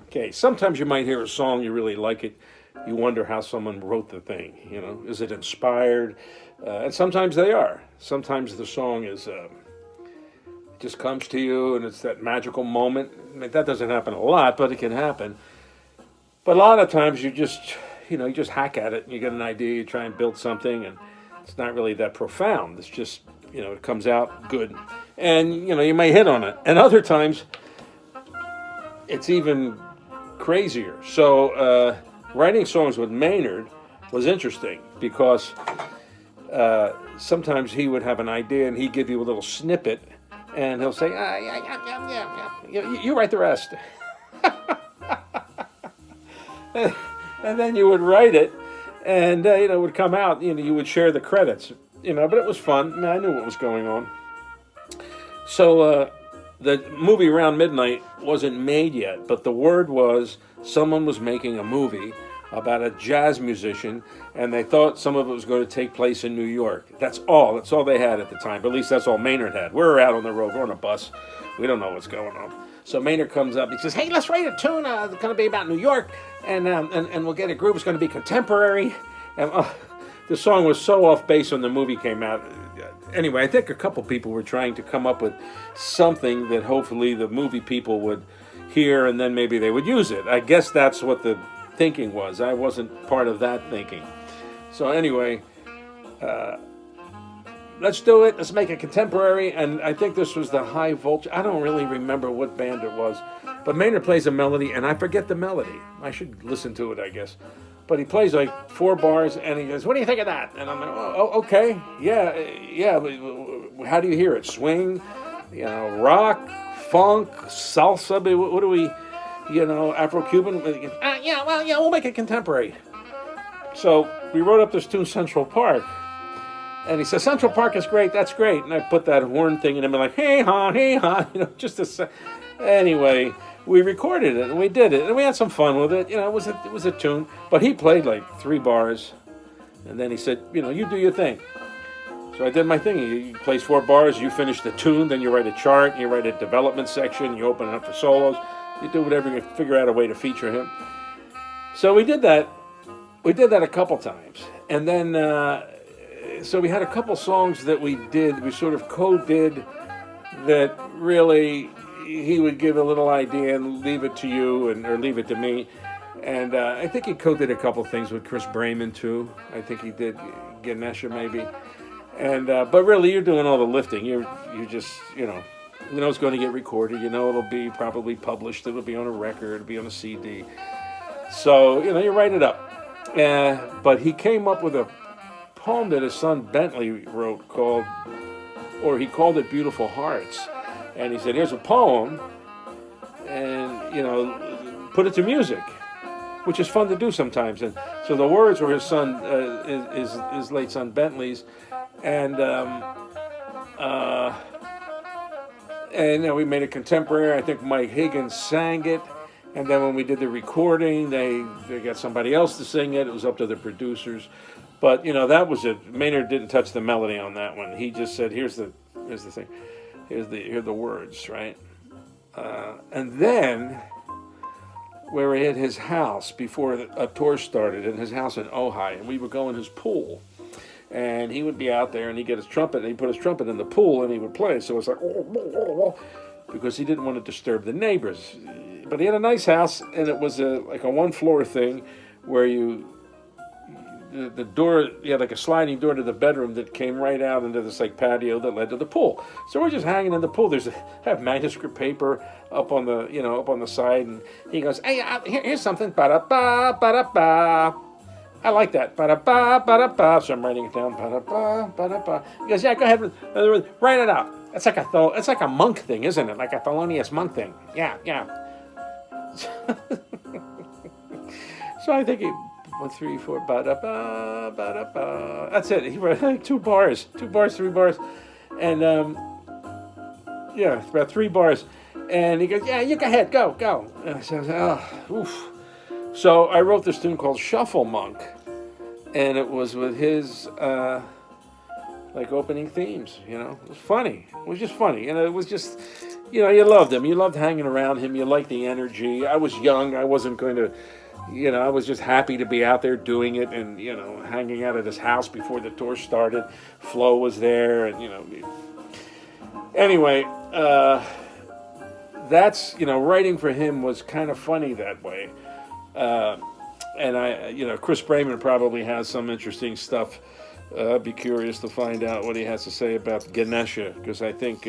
Okay, sometimes you might hear a song, you really like it. You wonder how someone wrote the thing. Is it inspired? And sometimes they are. Sometimes the song is just comes to you, and it's that magical moment. I mean, that doesn't happen a lot, but it can happen. But a lot of times you just hack at it, and you get an idea, you try and build something, and it's not really that profound. It's just, it comes out good, and you may hit on it. And other times, it's even crazier. So writing songs with Maynard was interesting because sometimes he would have an idea and he'd give you a little snippet, and he'll say, yeah, you write the rest. And then you would write it, and it would come out. You would share the credits. But it was fun. I mean, I knew what was going on. So the movie Around Midnight wasn't made yet, but the word was someone was making a movie about a jazz musician, and they thought some of it was going to take place in New York. That's all they had at the time. But at least that's all Maynard had. We're out on the road. We're on a bus. We don't know what's going on. So Maynard comes up. He says, "Hey, let's write a tune. It's going to be about New York, and we'll get a group. It's going to be contemporary." And the song was so off base when the movie came out. Anyway, I think a couple people were trying to come up with something that hopefully the movie people would hear, and then maybe they would use it. I guess that's what the thinking was. I wasn't part of that thinking. So anyway, let's do it. Let's make it contemporary. And I think this was the High Voltage. I don't really remember what band it was. But Maynard plays a melody, and I forget the melody. I should listen to it, I guess. But he plays like 4 bars, and he goes, "What do you think of that?" And I'm like, "Oh, okay. Yeah. How do you hear it? Swing, rock, funk, salsa? What do we, Afro-Cuban? We'll make it contemporary." So we wrote up this tune, Central Park. And he says, "Central Park is great. That's great." And I put that horn thing in him, and like, hey ha, just a. Anyway, we recorded it and we did it, and we had some fun with it. It was a tune, but he played like 3 bars, and then he said, "You do your thing." So I did my thing. He plays 4 bars. You finish the tune, then you write a chart, you write a development section, you open it up for solos, you do whatever, you figure out a way to feature him. So we did that. We did that a couple times, and then. So we had a couple songs that we sort of co-did that really he would give a little idea and leave it to you or leave it to me. And I think he co-did a couple things with Chris Brayman too. I think he did Ganesha maybe. And but really you're doing all the lifting. You just, it's going to get recorded. It'll be probably published. It'll be on a record. It'll be on a CD. So, you write it up. But he came up with a poem that his son Bentley wrote he called it Beautiful Hearts. And he said, "Here's a poem, and, put it to music," which is fun to do sometimes. And so the words were his son, his late son Bentley's. And we made it contemporary. I think Mike Higgins sang it. And then when we did the recording, they got somebody else to sing it. It was up to the producers. But, that was it. Maynard didn't touch the melody on that one. He just said, here's the thing. Here are the words, right? And then we were at his house before a tour started, in his house in Ojai, and we would go in his pool. And he would be out there, and he'd get his trumpet, and he'd put his trumpet in the pool, and he would play. So it's like, because he didn't want to disturb the neighbors. But he had a nice house, and it was like a 1-floor thing where the door, you had like a sliding door to the bedroom that came right out into this like patio that led to the pool. So we're just hanging in the pool. I have manuscript paper up on the side, and he goes, "Hey, here's something. Ba-da-ba, ba-da-ba. I like that. Ba-da-ba, ba-da-ba." So I'm writing it down. Ba-da-ba, ba-da-ba. He goes, "Yeah, go ahead, write it out. It's like a monk thing, isn't it? Like a Thelonious Monk thing. Yeah." So I think 1, 3, 4, ba-da-ba, ba-da-ba. That's it. He wrote like 2 bars, 3 bars. And, about 3 bars. And he goes, "Yeah, you go ahead, go." And I said, oof. So I wrote this tune called Shuffle Monk. And it was with his, opening themes, It was funny. It was just funny. It was just, you loved him. You loved hanging around him. You liked the energy. I was young. I wasn't going to, I was just happy to be out there doing it and, hanging out at his house before the tour started. Flo was there and, Anyway, that's, writing for him was kind of funny that way. And Chris Brayman probably has some interesting stuff. I'd be curious to find out what he has to say about Ganesha, because I think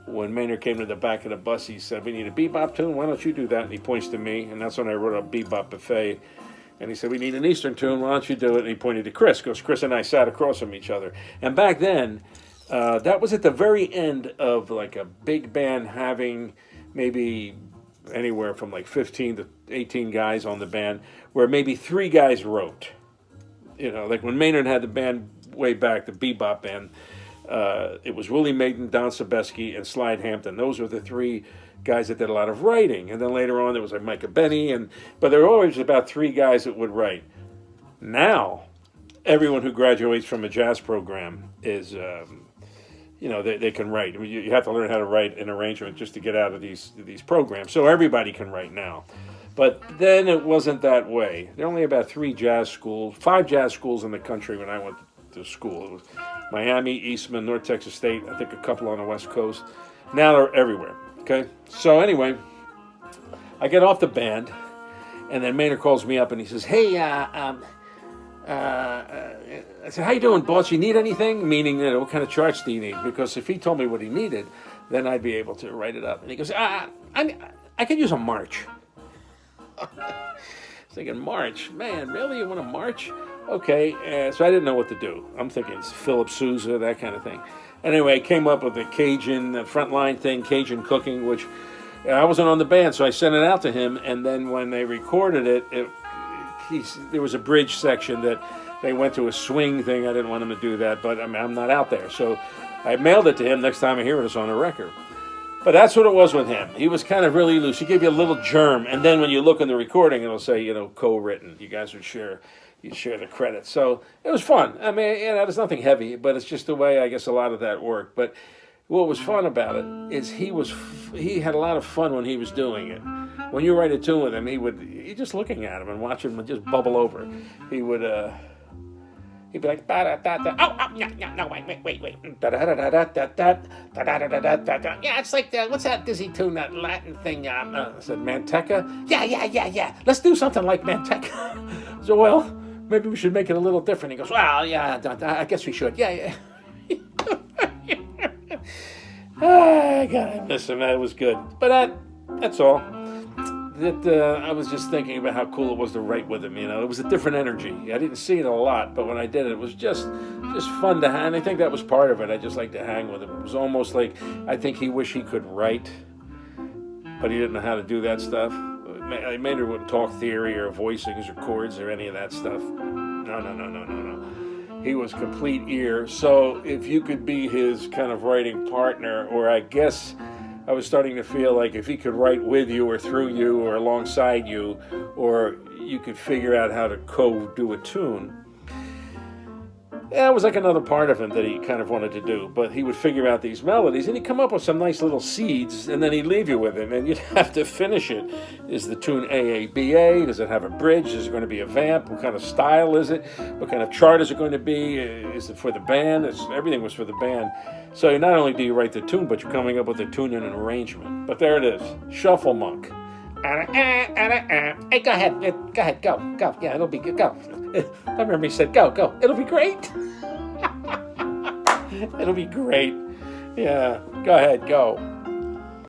when Maynard came to the back of the bus, he said, we need a bebop tune, why don't you do that? And he points to me, and that's when I wrote up Bebop Buffet. And he said, we need an Eastern tune, why don't you do it? And he pointed to Chris, because Chris and I sat across from each other. And back then, that was at the very end of like a big band having maybe anywhere from like 15 to 18 guys on the band, where maybe 3 guys wrote. Like when Maynard had the band way back, the Bebop band, it was Willie Maiden, Don Sebesky, and Slide Hampton. Those were the 3 guys that did a lot of writing. And then later on, there was like Micah Benny, but there were always about 3 guys that would write. Now, everyone who graduates from a jazz program is, they can write. I mean, you have to learn how to write an arrangement just to get out of these programs. So everybody can write now. But then it wasn't that way. There are only about 5 jazz schools in the country when I went to school. It was Miami, Eastman, North Texas State, I think a couple on the West Coast. Now they're everywhere, okay? So anyway, I get off the band, and then Maynard calls me up and he says, hey, I said, how you doing, boss? You need anything? Meaning, what kind of charts do you need? Because if he told me what he needed, then I'd be able to write it up. And he goes, I could use a march. I was thinking, march? Man, really? You want a march? Okay, so I didn't know what to do. I'm thinking it's Philip Sousa, that kind of thing. Anyway, I came up with the Cajun frontline thing, Cajun Cooking, which I wasn't on the band, so I sent it out to him. And then when they recorded it, there was a bridge section that they went to a swing thing. I didn't want him to do that, but I'm not out there. So I mailed it to him. Next time I hear it, it's on a record. But that's what it was with him. He was kind of really loose. He gave you a little germ, and then when you look in the recording, it'll say, co-written. You guys would share the credit. So it was fun. I mean, there's nothing heavy, but it's just the way I guess a lot of that worked. But what was fun about it is he had a lot of fun when he was doing it. When you write a tune with him, you just looking at him and watching him just bubble over. He'd be like, no, wait. Yeah, it's like, what's that dizzy tune, that Latin thing? I said, Manteca? Yeah. Let's do something like Manteca. So, well, maybe we should make it a little different. He goes, well, yeah, I guess we should. Yeah. God, I miss him. That was good. But that's all. I was just thinking about how cool it was to write with him. It was a different energy. I didn't see it a lot, but when I did it, it was just fun to hang. And I think that was part of it. I just like to hang with him. It was almost like I think he wished he could write, but he didn't know how to do that stuff. Maynard wouldn't talk theory or voicings or chords or any of that stuff. No. He was complete ear. So if you could be his kind of writing partner, or I guess I was starting to feel like if he could write with you or through you or alongside you, or you could figure out how to co-do a tune. It was like another part of him that he kind of wanted to do, but he would figure out these melodies and he'd come up with some nice little seeds and then he'd leave you with it and you'd have to finish it. Is the tune AABA? Does it have a bridge? Is it going to be a vamp? What kind of style is it? What kind of chart is it going to be? Is it for the band? Everything was for the band. So not only do you write the tune, but you're coming up with a tune and an arrangement. But there it is, Shuffle Monk. Hey, go ahead, go. Yeah, it'll be good, go. I remember he said, go. It'll be great. It'll be great. Yeah, go ahead, go.